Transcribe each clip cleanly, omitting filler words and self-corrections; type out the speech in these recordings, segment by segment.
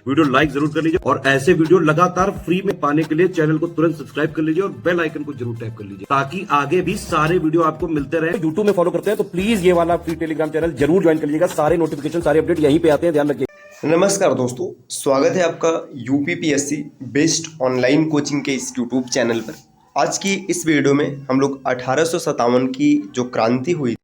Video like जरूर कर लीजिए और ऐसे वीडियो लगातार फ्री में पाने के लिए चैनल को तुरंत सब्सक्राइब कर लीजिए और बेल आइकन को जरूर टैप कर लीजिए ताकि आगे भी सारे वीडियो आपको मिलते रहे। यूट्यूब में फॉलो करते हैं तो प्लीज ये वाला फ्री टेलीग्राम चैनल जरूर ज्वाइन कर लीजिएगा। सारे नोटिफिकेशन सारे अपडेट यहीं पे आते हैं, ध्यान रखिए। नमस्कार दोस्तों, स्वागत है आपका यूपीपीएससी बेस्ड ऑनलाइन कोचिंग के इस यूट्यूब चैनल पर। आज की इस वीडियो में हम लोग 1857 की जो क्रांति हुई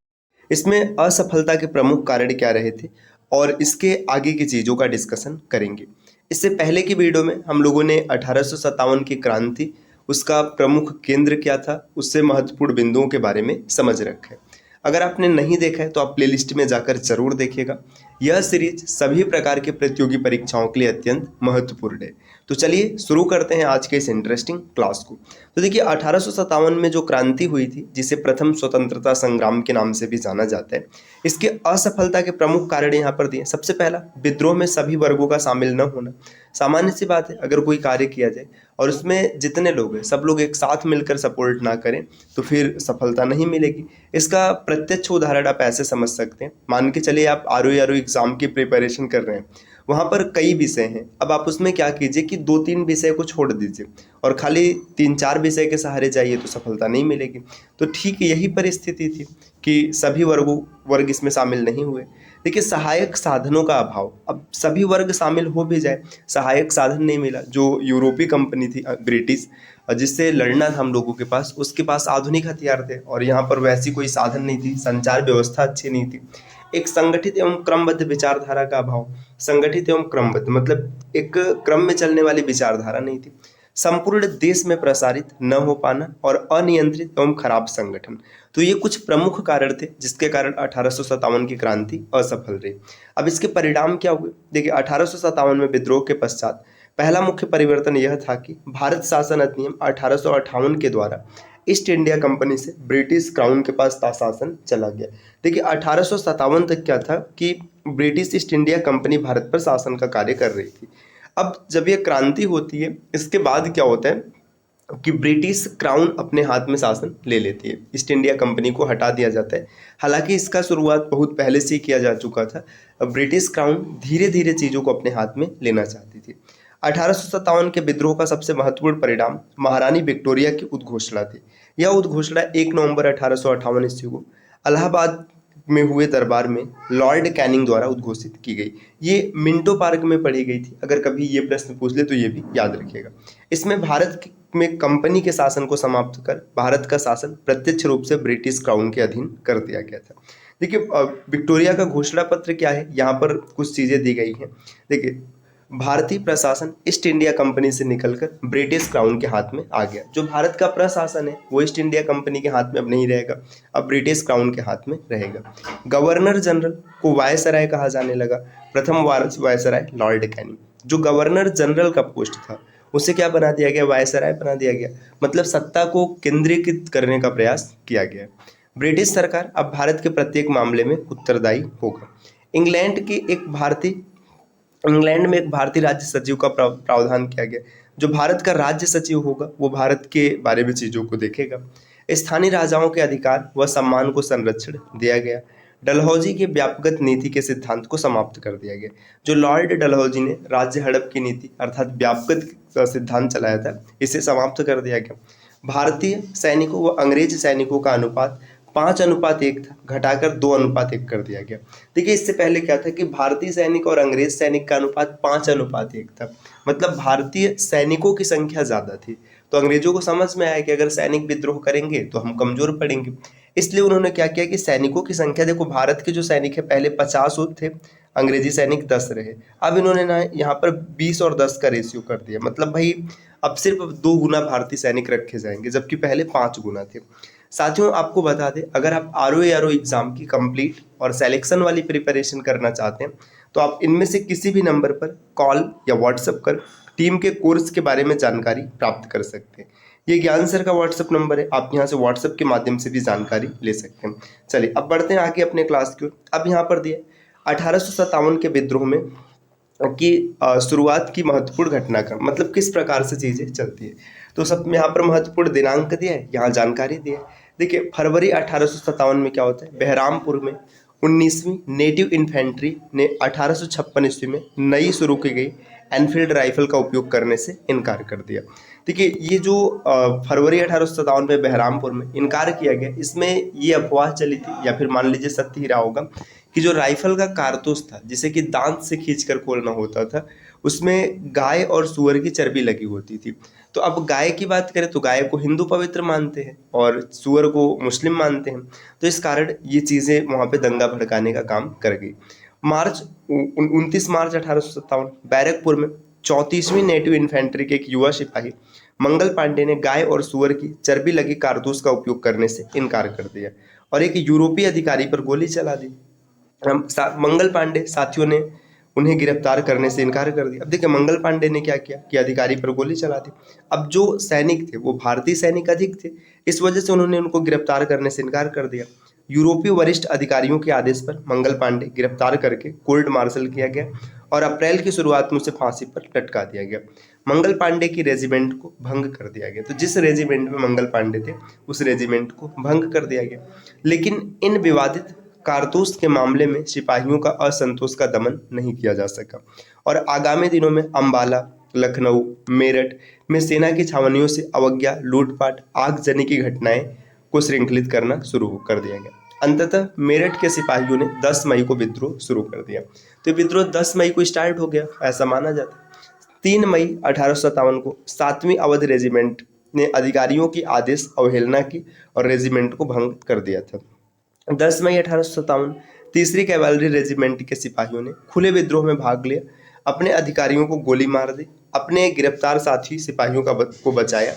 इसमें असफलता के प्रमुख कारण क्या रहे थे और इसके आगे की चीज़ों का डिस्कशन करेंगे। इससे पहले की वीडियो में हम लोगों ने 1857 की क्रांति, उसका प्रमुख केंद्र क्या था, उससे महत्वपूर्ण बिंदुओं के बारे में समझ रखा है। अगर आपने नहीं देखा है तो आप प्लेलिस्ट में जाकर जरूर देखिएगा। यह सीरीज सभी प्रकार के प्रतियोगी परीक्षाओं के लिए अत्यंत महत्वपूर्ण है। तो चलिए शुरू करते हैं आज के इस इंटरेस्टिंग क्लास को। तो देखिए 1857 में जो क्रांति हुई थी, जिसे प्रथम स्वतंत्रता संग्राम के नाम से भी जाना जाता है, इसके असफलता के प्रमुख कारण यहाँ पर दिए। सबसे पहला, विद्रोह में सभी वर्गों का शामिल न होना। सामान्य सी बात है, अगर कोई कार्य किया जाए और उसमें जितने लोग हैं सब लोग एक साथ मिलकर सपोर्ट ना करें तो फिर सफलता नहीं मिलेगी। इसका प्रत्यक्ष उदाहरण आप ऐसे समझ सकते हैं। मान के चलिए आप आरओ एग्जाम की प्रिपरेशन कर रहे हैं, वहाँ पर कई विषय हैं। अब आप उसमें क्या कीजिए कि 2-3 विषय को छोड़ दीजिए और खाली 3-4 विषय के सहारे जाइए तो सफलता नहीं मिलेगी। तो ठीक यही परिस्थिति थी कि सभी वर्ग इसमें शामिल नहीं हुए। देखिए सहायक साधनों का अभाव, अब सभी वर्ग शामिल हो भी जाए, सहायक साधन नहीं मिला। जो यूरोपीय कंपनी थी ब्रिटिश, जिससे लड़ना था हम लोगों के पास, उसके पास आधुनिक हथियार थे और यहाँ पर वैसी कोई साधन नहीं थी, संचार व्यवस्था अच्छी नहीं थी। एक संगठित एवं क्रमबद्ध विचारधारा का अभाव। संगठित एवं क्रमबद्ध मतलब एक क्रम में चलने वाली विचारधारा नहीं थी। संपूर्ण देश में प्रसारित न हो पाना और अनियंत्रित एवं खराब संगठन। तो ये कुछ प्रमुख कारण थे जिसके कारण 1857 की क्रांति असफल रही। अब इसके परिणाम क्या हुए? देखिए 1857 में विद्रोह के पश्चात पहला मुख्य परिवर्तन यह था कि भारत शासन अधिनियम 1858 के द्वारा ईस्ट इंडिया कंपनी से ब्रिटिश क्राउन के पास शासन चला गया। देखिए 1857 तक क्या था कि British east India company Bharat पर शासन का कार्य कर रही थी। अब जब ये क्रांति होती है, इसके बाद क्या होता है कि ब्रिटिश क्राउन अपने हाथ में शासन ले लेती है, ईस्ट इंडिया कंपनी को हटा दिया जाता है। हालांकि इसका शुरुआत बहुत पहले से ही किया जा चुका था। ब्रिटिश क्राउन धीरे धीरे चीज़ों को अपने हाथ में लेना चाहती थी। 1857 के विद्रोह का सबसे महत्वपूर्ण परिणाम महारानी विक्टोरिया की उद्घोषणा थी। यह उद्घोषणा 1 नवंबर 1858 ईस्वी को इलाहाबाद में हुए दरबार में लॉर्ड कैनिंग द्वारा उद्घोषित की गई। ये मिंटो पार्क में पढ़ी गई थी। अगर कभी ये प्रश्न पूछ ले तो ये भी याद रखिएगा। इसमें भारत में कंपनी के शासन को समाप्त कर भारत का शासन प्रत्यक्ष रूप से ब्रिटिश क्राउन के अधीन कर दिया गया था। देखिए विक्टोरिया का घोषणा पत्र क्या है, यहाँ पर कुछ चीज़ें दी गई हैं। देखिए भारतीय प्रशासन ईस्ट इंडिया कंपनी से निकलकर ब्रिटिश क्राउन के हाथ में आ गया। जो भारत का प्रशासन है वो ईस्ट इंडिया कंपनी के हाथ में अब नहीं रहेगा, अब ब्रिटिश क्राउन के हाथ में रहेगा। गवर्नर जनरल को वायसराय कहा जाने लगा। प्रथम वायसराय लॉर्ड कैनिंग। जो गवर्नर जनरल का पोस्ट था उसे क्या बना दिया गया? वायसराय बना दिया गया। मतलब सत्ता को केंद्रीकृत करने का प्रयास किया गया। ब्रिटिश सरकार अब भारत के प्रत्येक मामले में उत्तरदायी होगा। इंग्लैंड में एक भारतीय राज्य सचिव का प्रावधान किया गया। जो भारत का राज्य सचिव होगा वो भारत के बारे में चीज़ों को देखेगा। स्थानीय राजाओं के अधिकार व सम्मान को संरक्षण दिया गया। डलहौजी की व्यापक नीति के सिद्धांत को समाप्त कर दिया गया। जो लॉर्ड डलहौजी ने राज्य हड़प की नीति अर्थात व्यापक सिद्धांत चलाया था, इसे समाप्त कर दिया गया। भारतीय सैनिकों व अंग्रेज सैनिकों का अनुपात 5:1 था, घटाकर 2:1 कर दिया गया। देखिए इससे पहले क्या था कि भारतीय सैनिक और अंग्रेज सैनिक का अनुपात 5:1 था। मतलब भारतीय सैनिकों की संख्या ज़्यादा थी, तो अंग्रेजों को समझ में आया कि अगर सैनिक विद्रोह करेंगे तो हम कमज़ोर पड़ेंगे। इसलिए उन्होंने क्या किया कि सैनिकों की संख्या, देखो भारत के जो सैनिक है पहले 50 थे, अंग्रेजी सैनिक 10 रहे। अब इन्होंने ना यहाँ पर 20 और 10 का रेशियो कर दिया। मतलब भाई अब सिर्फ 2 गुना भारतीय सैनिक रखे जाएंगे, जबकि पहले 5 गुना थे। साथियों आपको बता दें, अगर आप आरओ एग्जाम की कंप्लीट और सिलेक्शन वाली प्रिपरेशन करना चाहते हैं तो आप इनमें से किसी भी नंबर पर कॉल या व्हाट्सएप कर टीम के कोर्स के बारे में जानकारी प्राप्त कर सकते हैं। ये ज्ञान सर का व्हाट्सएप नंबर है, आप यहाँ से व्हाट्सएप के माध्यम से भी जानकारी ले सकते हैं। चलिए अब बढ़ते हैं आगे अपने क्लास की ओर। अब यहाँ पर दिए 1857 के विद्रोह में की शुरुआत की महत्वपूर्ण घटनाक्रम, मतलब किस प्रकार से चीज़ें चलती है। तो सब यहाँ पर महत्वपूर्ण दिनांक दिया है, यहाँ जानकारी दी है। देखिए फरवरी 1857 में क्या होता है, बहरामपुर में 19वीं नेटिव इन्फेंट्री ने 1856 ईस्वी में नई शुरू की गई एनफील्ड राइफल का उपयोग करने से इनकार कर दिया। देखिए, ये जो फरवरी 1857 में बहरामपुर में इनकार किया गया, इसमें ये अफवाह चली थी या फिर मान लीजिए सत्य ही रहा होगा कि जो राइफल का कारतूस था जिसे कि दांत से खींचकर खोलना होता था, उसमें गाय और सूअर की चर्बी लगी होती थी। तो अब गाय की बात करें तो गाय को हिंदू पवित्र मानते हैं और सूअर को मुस्लिम मानते हैं, तो इस कारण ये चीज़ें वहाँ पे दंगा भड़काने का काम कर गई। 29 मार्च 1857 बैरकपुर में 34वीं नेटिव इन्फेंट्री के एक युवा सिपाही मंगल पांडे ने गाय और सूअर की चर्बी लगी कारतूस का उपयोग करने से इनकार कर दिया और एक यूरोपीय अधिकारी पर गोली चला दी। मंगल पांडे साथियों ने उन्हें गिरफ्तार करने से इनकार कर दिया। अब देखिए, मंगल पांडे ने क्या किया कि अधिकारी पर गोली चला दी। अब जो सैनिक थे वो भारतीय सैनिक अधिक थे, इस वजह से उन्होंने उनको गिरफ्तार करने से इनकार कर दिया। यूरोपीय वरिष्ठ अधिकारियों के आदेश पर मंगल पांडे गिरफ्तार करके कोर्ट मार्शल किया गया और अप्रैल की शुरुआत में उसे फांसी पर लटका दिया गया। मंगल पांडे की रेजिमेंट को भंग कर दिया गया। तो जिस रेजिमेंट में मंगल पांडे थे उस रेजिमेंट को भंग कर दिया गया। लेकिन इन विवादित कारतूस के मामले में सिपाहियों का असंतोष का दमन नहीं किया जा सका और आगामी दिनों में अंबाला, लखनऊ, मेरठ में सेना की छावनियों से अवज्ञा, लूटपाट, आगजनी की घटनाएं को श्रृंखलित करना शुरू कर दिया गया। अंततः मेरठ के सिपाहियों ने 10 मई को विद्रोह शुरू कर दिया। तो विद्रोह 10 मई को स्टार्ट हो गया, ऐसा माना जाता है। 3 मई 1857 को 7वीं अवध रेजिमेंट ने अधिकारियों की आदेश अवहेलना की और रेजिमेंट को भंग कर दिया था। 10 मई 1857 तीसरी कैवलरी रेजिमेंट के सिपाहियों ने खुले विद्रोह में भाग लिया, अपने अधिकारियों को गोली मार दी, अपने गिरफ्तार साथी सिपाहियों को बचाया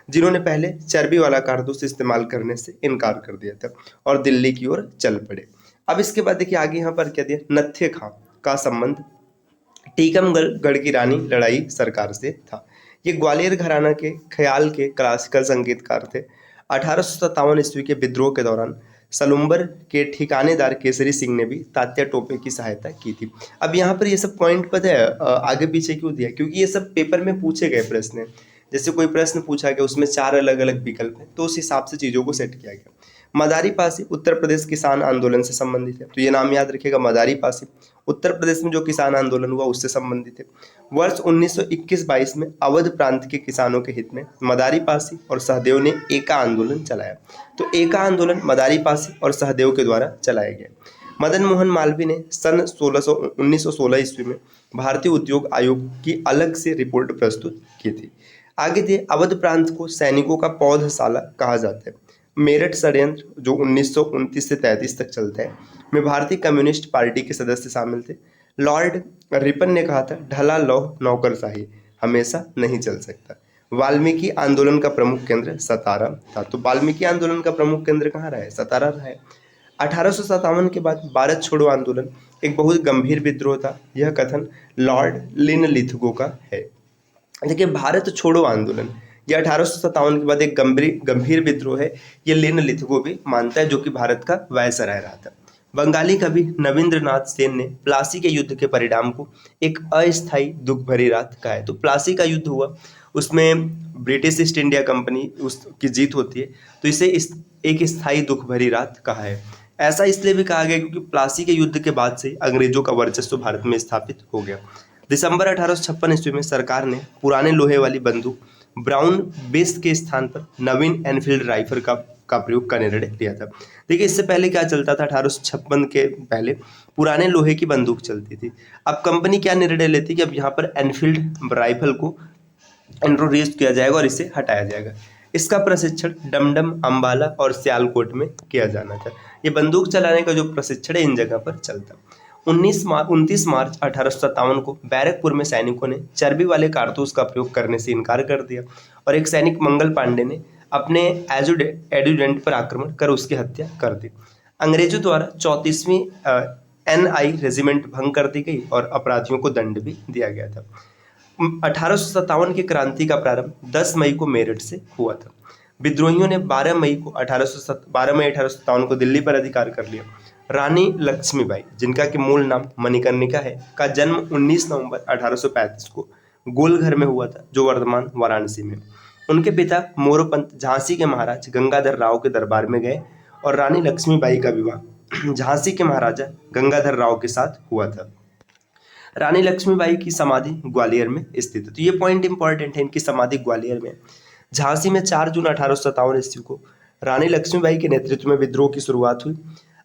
जिन्होंने पहले चर्बी वाला कारतूस इस्तेमाल करने से इनकार कर दिया था और दिल्ली की ओर चल पड़े। अब इसके बाद देखिए आगे यहाँ पर क्या दिया, नत्थे खां का संबंध टीकमगढ़ की रानी लड़ाई सरकार से था। ये ग्वालियर घराना के ख्याल के क्लासिकल संगीतकार थे। 1857 ईस्वी के विद्रोह के दौरान सलुम्बर के ठिकानेदार केसरी सिंह ने भी तात्या टोपे की सहायता की थी। अब यहाँ पर ये सब पॉइंट पता है आगे पीछे क्यों दिया, क्योंकि ये सब पेपर में पूछे गए प्रश्न है। जैसे कोई प्रश्न पूछा गया उसमें 4 अलग अलग विकल्प हैं, तो उस हिसाब से चीज़ों को सेट किया गया। मदारी पासी उत्तर प्रदेश किसान आंदोलन से संबंधित है, तो ये नाम याद रखिएगा, मदारी पासी उत्तर प्रदेश में जो किसान आंदोलन हुआ उससे संबंधित है। वर्ष 1921-22 में अवध प्रांत के किसानों के हित में मदारी पासी और सहदेव ने एका आंदोलन चलाया। तो एका आंदोलन मदारी पासी और सहदेव के द्वारा चलाया गया। मदन मोहन मालवीय ने सन 1916 ईस्वी में भारतीय उद्योग आयोग की अलग से रिपोर्ट प्रस्तुत की थी। आगे दिए, अवध प्रांत को सैनिकों का पौधशाला कहा जाता है। मेरठ षड्यंत्र जो 1929 से 33 तक चलता है में भारतीय कम्युनिस्ट पार्टी के सदस्य शामिल थे। लॉर्ड रिपन ने कहा था, ढला लौह नौकरशाही हमेशा नहीं चल सकता। वाल्मीकि आंदोलन का प्रमुख केंद्र सतारा था। तो वाल्मीकि आंदोलन का प्रमुख केंद्र कहाँ रहा है? सतारा रहा है। 1857 के बाद भारत छोड़ो आंदोलन एक बहुत गंभीर विद्रोह था। यह कथन लॉर्ड लिनलिथगो का है। देखिए, भारत छोड़ो आंदोलन यह 1857 के बाद एक गंभीर विद्रोह है, ये लिनलिथगो भी मानता है, जो कि भारत का वायसराय रहा था। बंगाली कवि नवींद्रनाथ सेन ने प्लासी के युद्ध के परिणाम को एक अस्थायी दुख भरी रात कहा है। तो प्लासी का युद्ध हुआ, उसमें ब्रिटिश ईस्ट इंडिया कंपनी उसकी जीत होती है, तो इसे एक स्थायी दुख भरी रात कहा है। ऐसा इसलिए भी कहा गया क्योंकि प्लासी के युद्ध के बाद से अंग्रेजों का वर्चस्व भारत में स्थापित हो गया। दिसंबर 1856 ईस्वी में सरकार ने पुराने लोहे वाली बंदूक ब्राउन बेस के स्थान पर नवीन एनफील्ड राइफल का प्रयोग का निर्णय लिया था। देखिए, इससे पहले क्या चलता था? 1856 के पहले पुराने लोहे की बंदूक चलती थी। अब कंपनी क्या निर्णय लेती कि अब यहाँ पर एनफील्ड राइफल को इंट्रोड्यूस किया जाएगा और इसे हटाया जाएगा। इसका प्रशिक्षण डमडम, अंबाला और सियालकोट में किया जाना था। ये बंदूक चलाने का जो प्रशिक्षण है इन जगह पर चलता। 29 मार्च 1857 को बैरकपुर में सैनिकों ने चर्बी वाले कारतूस का प्रयोग करने से इनकार कर दिया और एक सैनिक मंगल पांडे ने अपने एडजुटेंट पर आक्रमण कर उसकी हत्या कर दी। अंग्रेजों द्वारा 34वीं NI रेजिमेंट भंग कर दी गई और अपराधियों को दंड भी दिया गया था। 1857 की क्रांति का प्रारंभ 10 मई को मेरठ से हुआ था। विद्रोहियों ने 12 मई 1857 को दिल्ली पर अधिकार कर लिया। रानी लक्ष्मीबाई, जिनका कि मूल नाम मणिकर्णिका है, का जन्म 19 नवंबर 1835 को गोलघर में हुआ था, जो वर्तमान वाराणसी में। उनके पिता मोरोपंत झांसी के महाराज गंगाधर राव के दरबार में गए और रानी लक्ष्मीबाई का विवाह झांसी के महाराजा गंगाधर राव के साथ हुआ था। रानी लक्ष्मीबाई की समाधि ग्वालियर में स्थित है। तो ये पॉइंट इंपॉर्टेंट है, इनकी समाधि ग्वालियर में। झांसी में 4 जून 1857 ईस्वी को रानी लक्ष्मीबाई के नेतृत्व में विद्रोह की शुरुआत हुई।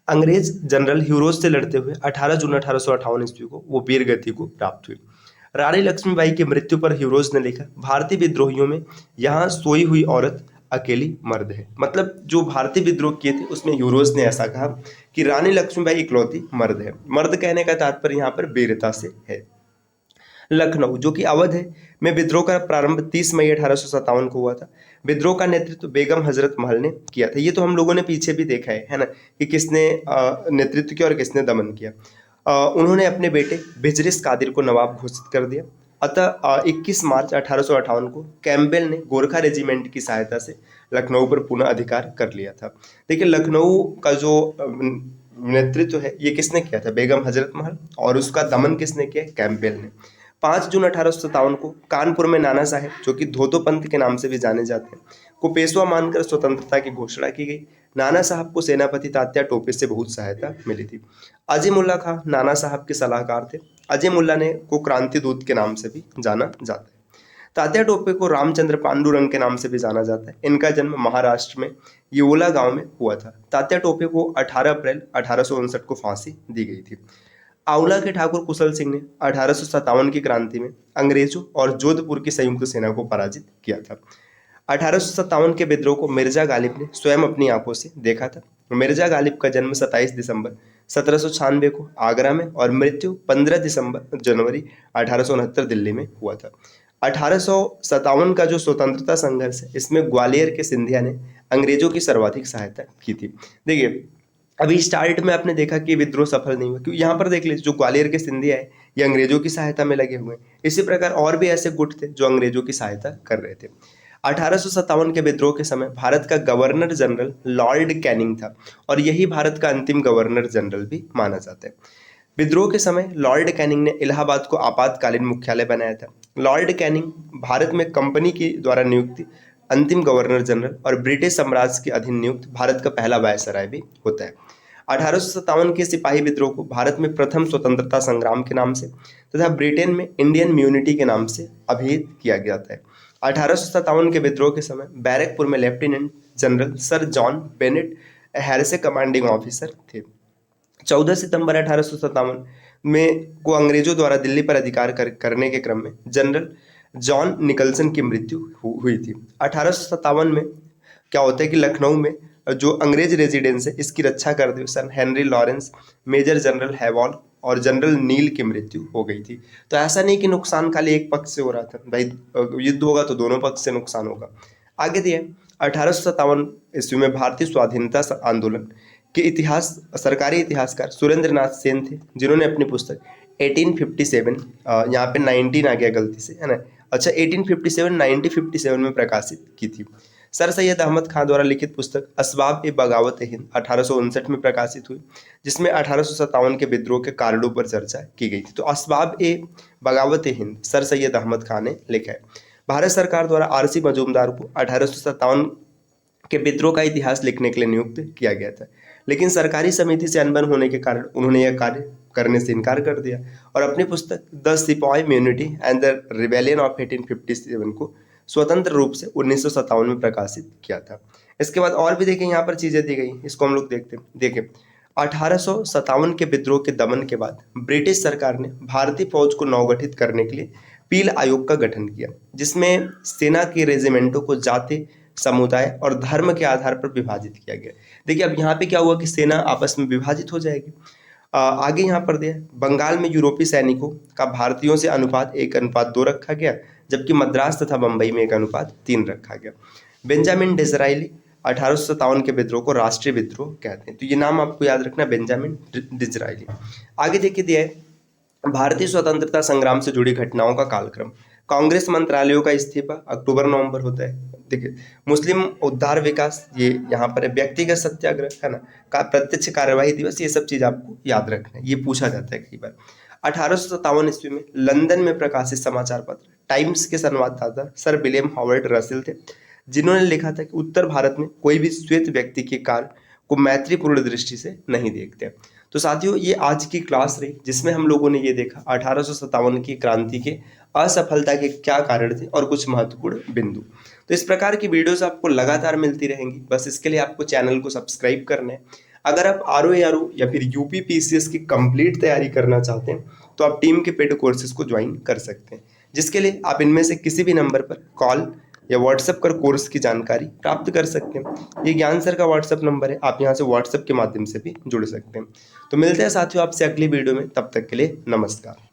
अंग्रेज जनरल ह्यूरोज से लड़ते हुए 18 जून 1858 ईस्वी को वो वीर गति को प्राप्त हुई। रानी लक्ष्मीबाई की मृत्यु पर ह्यूरोज ने लिखा, भारतीय विद्रोहियों में यहाँ सोई हुई औरत अकेली मर्द है। मतलब जो भारतीय विद्रोह किए थे उसमें ह्यूरोज ने ऐसा कहा कि रानी लक्ष्मीबाई इकलौती मर्द है। मर्द कहने का तात्पर्य यहाँ पर वीरता से है। लखनऊ, जो कि अवध है, में विद्रोह का प्रारंभ 30 मई 1857 को हुआ था। विद्रोह का नेतृत्व बेगम हजरत महल ने किया था। ये तो हम लोगों ने पीछे भी देखा है ना, कि किसने नेतृत्व किया और किसने दमन किया। उन्होंने अपने बेटे बिजरिस कादिर को नवाब घोषित कर दिया। अतः 21 मार्च 1858 को कैम्पबेल ने गोरखा रेजिमेंट की सहायता से लखनऊ पर पुनः अधिकार कर लिया था। देखिए, लखनऊ का जो नेतृत्व है ये किसने किया था? बेगम हजरत महल। और उसका दमन किसने किया? कैम्पबेल ने। 5 जून 1857 को कानपुर में नाना साहेब, जो कि धोतो पंथ के नाम से भी जाने जाते हैं, को पेशवा मानकर स्वतंत्रता की घोषणा की गई। नाना साहब को सेनापति तात्या टोपे से बहुत सहायता मिली थी। अजीमुल्ला खां नाना साहब के सलाहकार थे। अजीमुल्ला ने को क्रांति दूत के नाम से भी जाना जाता है। तात्या टोपे को रामचंद्र पांडुरंग के नाम से भी जाना जाता है। इनका जन्म महाराष्ट्र में येवला गांव में हुआ था। तात्या टोपे को 18 अप्रैल 1859 को फांसी दी गई थी। आंवला के ठाकुर कुशल सिंह ने 1857 की क्रांति में अंग्रेजों और जोधपुर की संयुक्त सेना को पराजित किया था। 1857 के विद्रोह को मिर्जा गालिब ने स्वयं अपनी आंखों से देखा था। मिर्जा गालिब का जन्म 27 दिसंबर 1796 को आगरा में और मृत्यु 15 जनवरी 1869 दिल्ली में हुआ था। 1857 का जो स्वतंत्रता संघर्ष है, इसमें ग्वालियर के सिंधिया ने अंग्रेजों की सर्वाधिक सहायता की थी। देखिए, अभी स्टार्ट में आपने देखा कि विद्रोह सफल नहीं हुआ, क्योंकि यहाँ पर देख लीजिए, जो ग्वालियर के सिंधिया है ये अंग्रेजों की सहायता में लगे हुए हैं। इसी प्रकार और भी ऐसे गुट थे जो अंग्रेजों की सहायता कर रहे थे। 1857 के विद्रोह के समय भारत का गवर्नर जनरल लॉर्ड कैनिंग था और यही भारत का अंतिम गवर्नर जनरल भी माना जाता है। विद्रोह के समय लॉर्ड कैनिंग ने इलाहाबाद को आपातकालीन मुख्यालय बनाया था। लॉर्ड कैनिंग भारत में कंपनी के द्वारा नियुक्त अंतिम गवर्नर जनरल और ब्रिटिश साम्राज्य के अधीन नियुक्त भारत का पहला वायसराय भी होता है। 1857 के सिपाही विद्रोह को भारत में प्रथम स्वतंत्रता संग्राम के नाम से तथा ब्रिटेन में इंडियन म्यूनिटी के नाम से अभिहित किया जाता है। 1857 के विद्रोह के समय बैरकपुर में lieutenant general sir John Bennett Harris commanding officer थे। 14 सितंबर 1857 में को अंग्रेजों द्वारा दिल्ली पर अधिकार करने के क्रम में जनरल जॉन निकलसन की मृत्यु हुई थी। 1857 में क्या होता है कि लखनऊ में जो अंग्रेज रेजिडेंस है इसकी रक्षा करते हुए sir Henry Lawrence, major general Havelock और जनरल नील की मृत्यु हो गई थी। तो ऐसा नहीं कि नुकसान खाली एक पक्ष से हो रहा था, भाई युद्ध होगा तो दोनों पक्ष से नुकसान होगा। आगे दिए 1857 ईस्वी में भारतीय स्वाधीनता आंदोलन के इतिहास सरकारी इतिहासकार सुरेंद्र नाथ सेन थे, जिन्होंने अपनी पुस्तक 1857 यहाँ पे 19 आ गया गलती से, है ना। अच्छा, 1957 में प्रकाशित की थी। सर सैयद अहमद खान द्वारा लिखित पुस्तक असबाब ए बगावत हिंद 1859 में प्रकाशित हुई, जिसमें 1857 के विद्रोह के कारणों पर चर्चा की गई थी। तो असबाब ए बगावत हिंद सर सैयद अहमद खान ने लिखा है। भारत सरकार द्वारा आरसी मजूमदार को 1857 के विद्रोह का इतिहास लिखने के लिए नियुक्त किया गया था, लेकिन सरकारी समिति से अनबन होने के कारण उन्होंने यह कार्य करने से इनकार कर दिया और अपनी पुस्तक द सिपाही म्यूनिटी एंड द रिबेलियन ऑफ 1857 को स्वतंत्र रूप से 1957 में प्रकाशित किया था। इसके बाद और भी देखें, यहाँ पर चीजें दी गई, इसको हम लोग देखते हैं। देखें, 1857 के विद्रोह के दमन के बाद ब्रिटिश सरकार ने भारतीय फौज को नवगठित करने के लिए पील आयोग का गठन किया, जिसमें सेना के रेजिमेंटों को जाति, समुदाय और धर्म के आधार पर विभाजित किया गया। देखिए, अब यहाँ पे क्या हुआ कि सेना आपस में विभाजित हो जाएगी। आगे यहाँ पर दिया, बंगाल में यूरोपीय सैनिकों का भारतीयों से अनुपात 1:2 रखा गया, जबकि मद्रास तथा बंबई में 1:3 रखा गया। बेंजामिन डिज़राइली 1857 के विद्रोह को राष्ट्रीय विद्रोह कहते हैं, तो ये नाम आपको याद रखना, बेंजामिन डिज़राइली। आगे देखिए दिया है भारतीय स्वतंत्रता संग्राम से जुड़ी घटनाओं का कालक्रम। कांग्रेस मंत्रालयों का इस्तीफा अक्टूबर-नवंबर होता है। देखिए, मुस्लिम उद्धार विकास ये यहाँ पर है, व्यक्तिगत सत्याग्रह है ना, का प्रत्यक्ष कार्यवाही दिवस, ये सब चीज आपको याद रखना है, ये पूछा जाता है कई बार। 1857 ईस्वी में लंदन में प्रकाशित समाचार पत्र टाइम्स के संवाददाता सर विलियम हॉवर्ड रसेल थे, जिन्होंने लिखा था कि उत्तर भारत में कोई भी श्वेत व्यक्ति के कार्य को मैत्रीपूर्ण दृष्टि से नहीं देखते। तो साथियों ये आज की क्लास रही जिसमें हम लोगों ने ये देखा 1857 की क्रांति के असफलता के क्या कारण थे और कुछ महत्वपूर्ण बिंदु। तो इस प्रकार की वीडियोस आपको लगातार मिलती रहेंगी, बस इसके लिए आपको चैनल को सब्सक्राइब करना है। अगर आप RO या फिर यूपी PCS की कंप्लीट तैयारी करना चाहते हैं तो आप टीम के पेड कोर्सेज को ज्वाइन कर सकते हैं, जिसके लिए आप इनमें से किसी भी नंबर पर कॉल या व्हाट्सएप कर कोर्स की जानकारी प्राप्त कर सकते हैं। ये ज्ञान सर का व्हाट्सएप नंबर है, आप यहाँ से व्हाट्सएप के माध्यम से भी जुड़ सकते हैं। तो मिलते हैं साथियों आपसे अगली वीडियो में, तब तक के लिए नमस्कार।